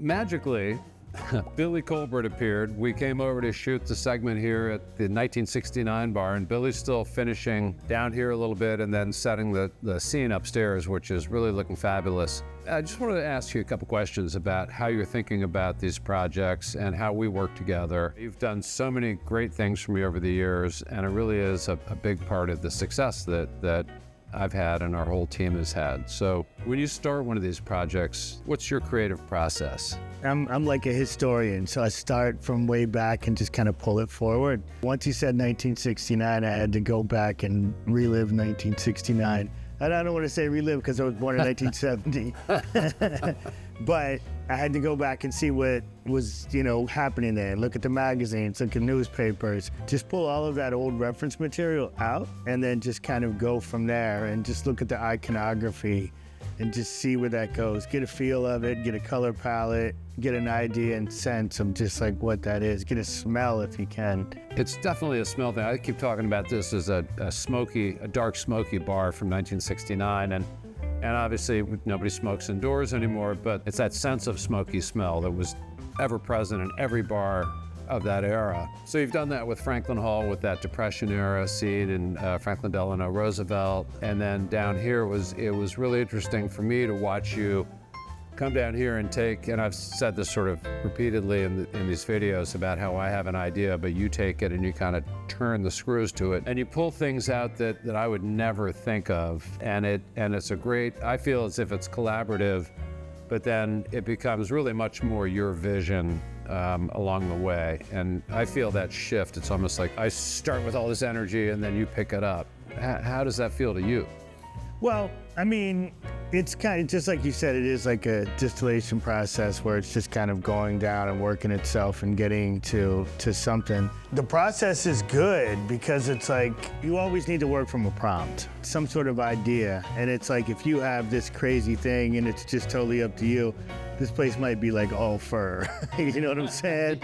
magically, Billy Colbert appeared. We came over to shoot the segment here at the 1969 bar, and Billy's still finishing down here a little bit and then setting the scene upstairs, which is really looking fabulous. I just wanted to ask you a couple questions about how you're thinking about these projects and how we work together. You've done so many great things for me over the years, and it really is a big part of the success that I've had and our whole team has had. So when you start one of these projects, what's your creative process? I'm like a historian, so I start from way back and just kind of pull it forward. Once you said 1969, I had to go back and relive 1969. And I don't want to say relive because I was born in 1970. But I had to go back and see what was, happening there. Look at the magazines, look at newspapers. Just pull all of that old reference material out and then just kind of go from there and just look at the iconography and just see where that goes. Get a feel of it, get a color palette, get an idea and sense of just like what that is. Get a smell if you can. It's definitely a smell thing. I keep talking about this as a dark smoky bar from 1969. And obviously nobody smokes indoors anymore, but it's that sense of smoky smell that was ever present in every bar of that era. So you've done that with Franklin Hall with that Depression era scene and Franklin Delano Roosevelt. And then down here it was really interesting for me to watch you come down here and take, and I've said this sort of repeatedly in these videos about how I have an idea, but you take it and you kind of turn the screws to it and you pull things out that I would never think of. And it's a great, I feel as if it's collaborative, but then it becomes really much more your vision along the way. And I feel that shift. It's almost like I start with all this energy and then you pick it up. How does that feel to you? Well, I mean, it's kind of just like you said, it is like a distillation process where it's just kind of going down and working itself and getting to something. The process is good because it's like you always need to work from a prompt, some sort of idea. And it's like if you have this crazy thing and it's just totally up to you, this place might be like all fur. You know what I'm saying?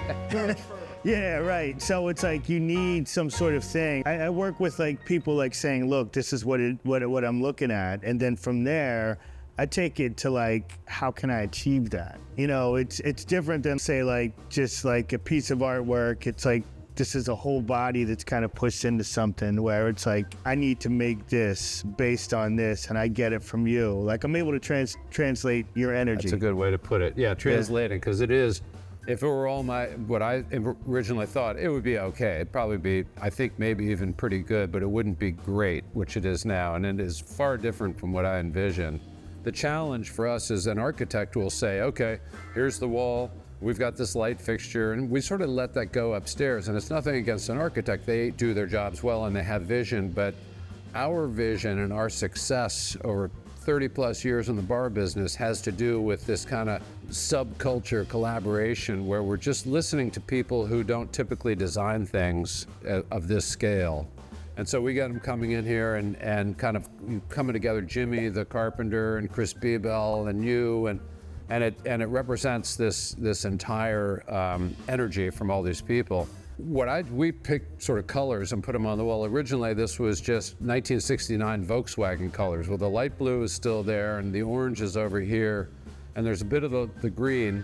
Yeah, right. So it's like you need some sort of thing. I work with like people like saying, look, this is what I'm looking at. And then from there, I take it to like, how can I achieve that? It's different than say like, just like a piece of artwork. It's like, this is a whole body that's kind of pushed into something where it's like, I need to make this based on this and I get it from you. Like I'm able to translate your energy. That's a good way to put it. Yeah, translating, because it is, if it were all what I originally thought, it would be okay. It'd probably be, I think maybe even pretty good, but it wouldn't be great, which it is now. And it is far different from what I envisioned. The challenge for us is an architect will say, okay, here's the wall. We've got this light fixture, and we sort of let that go upstairs. And it's nothing against an architect. They do their jobs well and they have vision, but our vision and our success over 30 plus years in the bar business has to do with this kind of subculture collaboration where we're just listening to people who don't typically design things of this scale. And so we get them coming in here and kind of coming together, Jimmy the carpenter and Chris Biebel and you, and it represents this entire energy from all these people. We picked sort of colors and put them on the wall. Originally, this was just 1969 Volkswagen colors. Well, the light blue is still there and the orange is over here, and there's a bit of the green.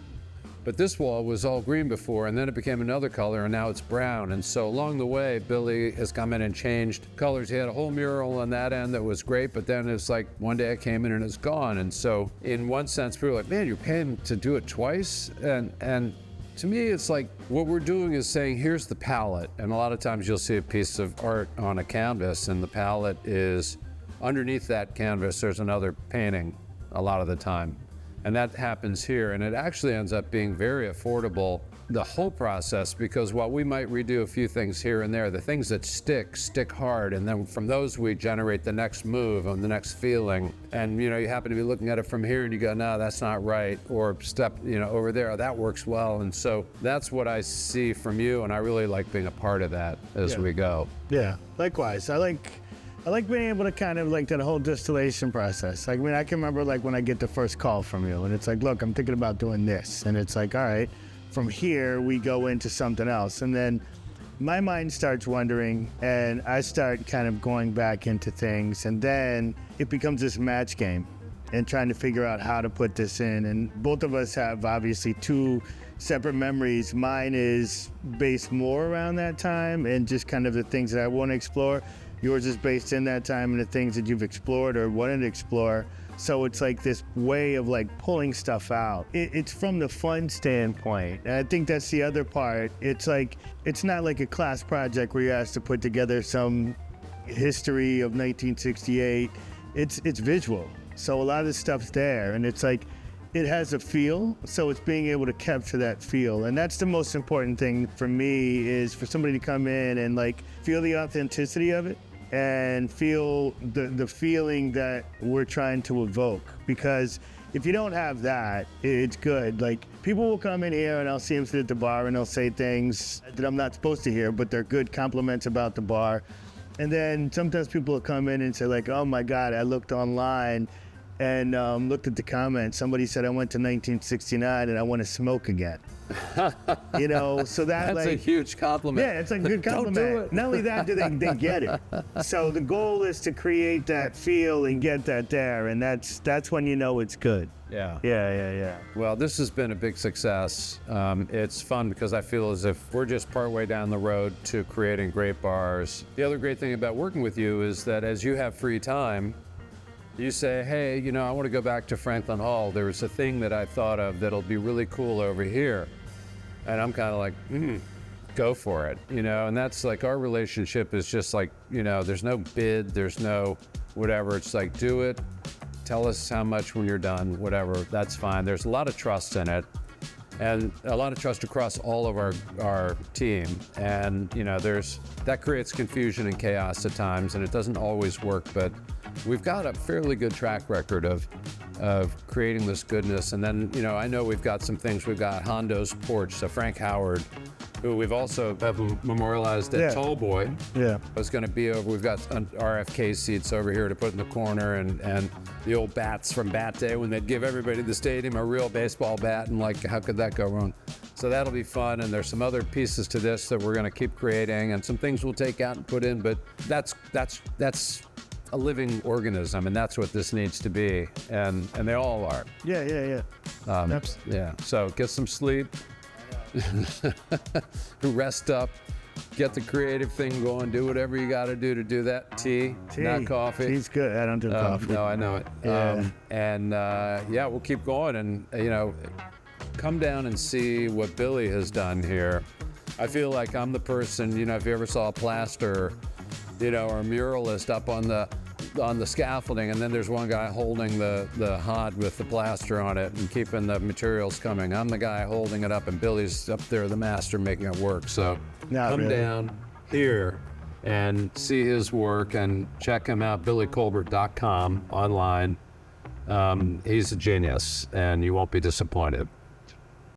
But this wall was all green before, and then it became another color, and now it's brown. And so along the way, Billy has come in and changed colors. He had a whole mural on that end that was great, but then it's like one day it came in and it's gone. And so in one sense, people were like, man, you're paying to do it twice? And to me, it's like what we're doing is saying, here's the palette. And a lot of times you'll see a piece of art on a canvas, and the palette is underneath that canvas, there's another painting a lot of the time. And that happens here, and it actually ends up being very affordable, the whole process, because while we might redo a few things here and there, the things that stick hard, and then from those we generate the next move and the next feeling. And you happen to be looking at it from here and you go, no, that's not right, or step over there, that works well. And so that's what I see from you, and I really like being a part of that as we go. Yeah, likewise. I like being able to kind of like that whole distillation process. Like, I mean, I can remember like when I get the first call from you and it's like, look, I'm thinking about doing this. And it's like, all right, from here we go into something else. And then my mind starts wandering and I start kind of going back into things. And then it becomes this match game. and trying to figure out how to put this in. And both of us have obviously two separate memories. Mine is based more around that time and just kind of the things that I want to explore. Yours is based in that time and the things that you've explored or wanted to explore. So it's like this way of like pulling stuff out. It's from the fun standpoint. And I think that's the other part. It's like, it's not like a class project where you're asked to put together some history of 1968. It's visual. So a lot of this stuff's there, and it's like, it has a feel, so it's being able to capture that feel. And that's the most important thing for me, is for somebody to come in and like feel the authenticity of it and feel the feeling that we're trying to evoke. Because if you don't have that, it's good. Like, people will come in here and I'll see them sit at the bar and they'll say things that I'm not supposed to hear, but they're good compliments about the bar. And then sometimes people will come in and say like, oh my God, I looked online and looked at the comments. Somebody said I went to 1969 and I want to smoke again. You know, so that's like, a huge compliment. Yeah, it's a good compliment. Don't do it. Not only that, do they get it. So the goal is to create that feel and get that there, and that's when you know it's good. Yeah. Yeah. Well, this has been a big success. It's fun because I feel as if we're just partway down the road to creating great bars. The other great thing about working with you is that as you have free time, you say, hey, you know, I want to go back to Franklin Hall. There was a thing that I thought of that'll be really cool over here. And I'm kind of like, go for it, you know? And that's like, our relationship is just like, you know, there's no bid, there's no whatever. It's like, do it, tell us how much when you're done, whatever, that's fine. There's a lot of trust in it, and a lot of trust across all of our team. And, you know, that creates confusion and chaos at times, and it doesn't always work, but we've got a fairly good track record of creating this goodness. And then, you know, I know we've got some things. We've got Hondo's Porch, so Frank Howard, who we've also have memorialized at Tallboy. Yeah. Was going to be over. We've got RFK seats over here to put in the corner, and the old bats from Bat Day when they'd give everybody in the stadium a real baseball bat, and like, how could that go wrong? So that'll be fun. And there's some other pieces to this that we're going to keep creating, and some things we'll take out and put in. But that's a living organism, and that's what this needs to be, and they all are. Yeah. Yeah. So get some sleep, rest up, get the creative thing going, do whatever you got to do that. Tea, not coffee. Tea's good. I don't do coffee. No, I know it. Yeah. We'll keep going, and you know, come down and see what Billy has done here. I feel like I'm the person, you know, if you ever saw a plaster, you know, or a muralist up on the scaffolding, and then there's one guy holding the hod with the plaster on it and keeping the materials coming. I'm the guy holding it up, and Billy's up there, the master, making it work. So come down here and see his work and check him out, billycolbert.com online. He's a genius, and you won't be disappointed.